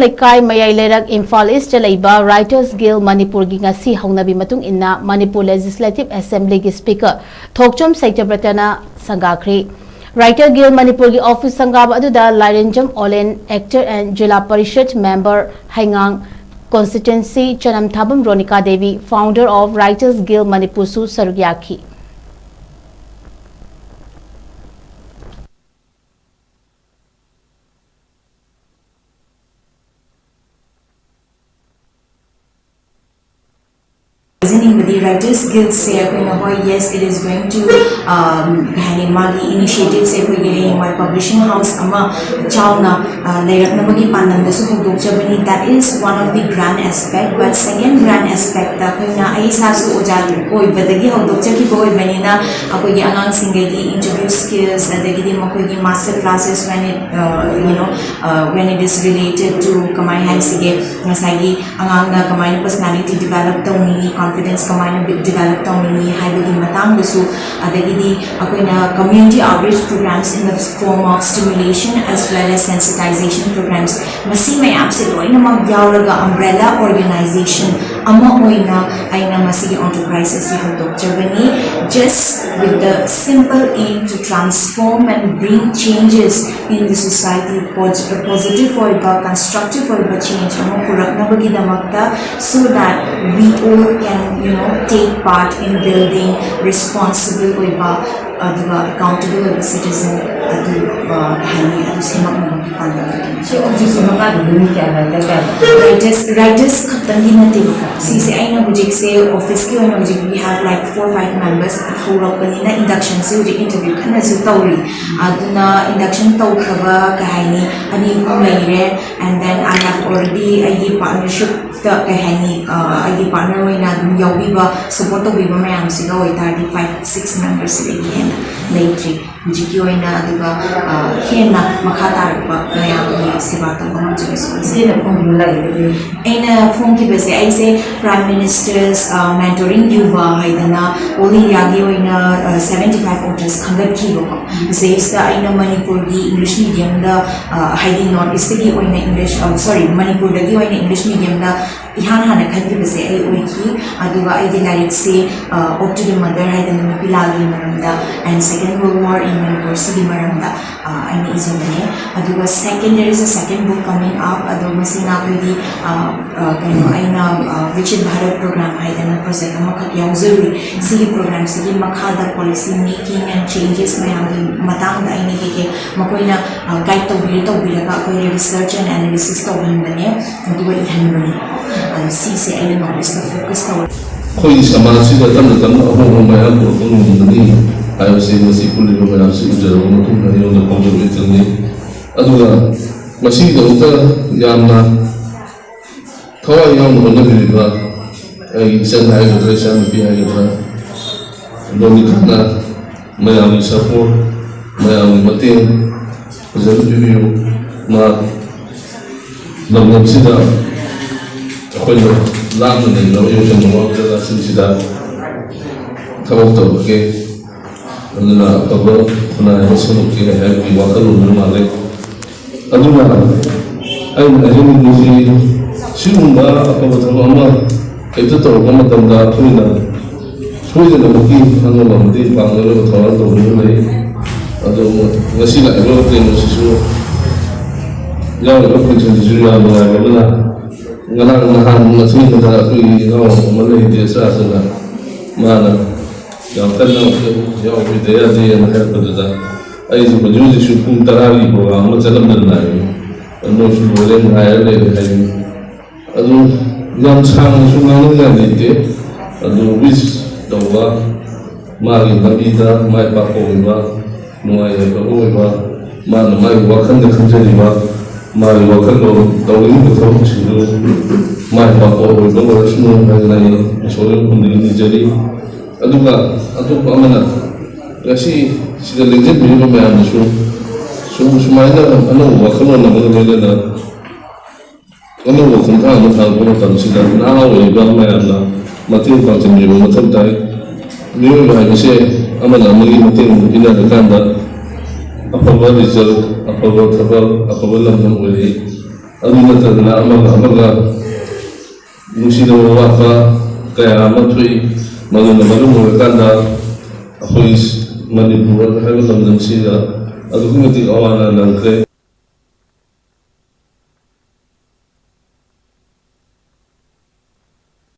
Leikαι Mαυαι Leirak Imphal East Leiba Writers Guild Manipur gi Ngashi Hounabi matung inna Manipur Legislative Assembly gi Speaker THOKCHOM SATYABRATA na SANGGAKHRE Writer Guild Manipur gi Office Sangaba aduda Lairenjam Olen Actor and Jila Parishad Member Haingang Constituency Chanam Thabam Ronika Devi Founder of Writers Guild Manipur su Sarugyaki With the Writers Guild say yes, it is going to magi initiatives my publishing house ama chawna Leirak namagi panam su hudokchabani. That is one of the grand aspect. But second grand aspect ai sasu ojal oi badagi hudokchaki boy banina akogi angang singegi interview skills adagi makogi master classes when it when it is related to kamai haisige ngasagi angang na kamai personality develop tawni confidence kamai develop tawni haibagi matang dasu adagi akoina community outreach programs in the form of stimulation as well as sensitization programs masi mayam se loina mag yauraga umbrella organization ama oina aina masi enterprises si hudokchabani just with the simple aim to transform and bring changes in the society positive for constructive for change ama puraknabagi damakta so that we all can take part in building responsible accountable citizen writers office we have like 4 or 5 members induction interview induction and then I have already partnership partner support 5-6 members Leikαι Hena Makata I say Prime Minister's mentoring Yuva Haidana Oli Yagi 75 voters Kangat Kibo says the Aina Manipur English medium the Haidi North is the English Manipur the English medium the Ihan Hana Kandibase a wiki Aduga Idilaric say up to the mother Haidana Pilagi Maranda and Second World War in Manipur City Maranda and Izamane. Aduga second there is a second book coming up Adumasina with the Richard Bharat program Haidana project Makak Yauzuri City program City Makada policy making and changes Mayam Matang Dainike Makoina guide to Bilaka research and analysis of Bane Aduga Ihanmani. CC element is the focus of Kois Amasi the Tanatan of Mayam or I was saying Masi Puli Mayam on the conservatory. Adula Masi the Yamna Kawa Yam on the river. I send I would raise and be I Donikana Mayam support Mayam Matin Zabu Ma Namsida. When Lam and no use and walk the since that come off the okay, and then a couple when I was looking at every water room, I'm busy. Shimba, Mama, a total Ramatanda, Sweden, and Moki, and one of the Bangalore, Toronto, although Nasila, I wrote in the young open to Julia. Ngalang ngasih kita kui Malay dia sana mana yang kenal yang budaya dia macam tu ai tu baju syukur terali bawa macam mana anu syukur yang ayah leh adu yang sang sungai ni dia adu bis doa mari kita mai pakai nuai mana mai wakan kerja Mari wakil lo tawin betul sih mari bapak lo harus mengenai soal kondisi jadi aduh mana kasi sudah legend juga macam itu semuanya wakil lo namanya beda wakil kan kalau sudah nalar macam mati macam ni macam tadi ni macam mati ini ada kan apa result apa tabal apa lam ꯑꯗꯨ ꯅꯠꯇꯗꯅ ꯑꯃꯒ ꯅꯨꯡꯁꯤꯅꯕ ꯋꯥꯠꯄ ꯀꯌꯥ ꯑꯃ ꯊꯣꯛꯏ ꯃꯗꯨꯅ ꯃꯔꯝ ꯑꯣꯏꯔꯀꯥꯟꯗ ꯑꯩꯈꯣꯏ ꯃꯅꯤꯄꯨꯔ ꯍꯥꯏꯕ ꯂꯝꯗꯝꯁꯤꯗ ꯑꯗꯨꯛꯀꯤ ꯃꯇꯤꯛ ꯑꯋꯥ ꯑꯅꯥ ꯅꯪꯈ꯭ꯔꯦ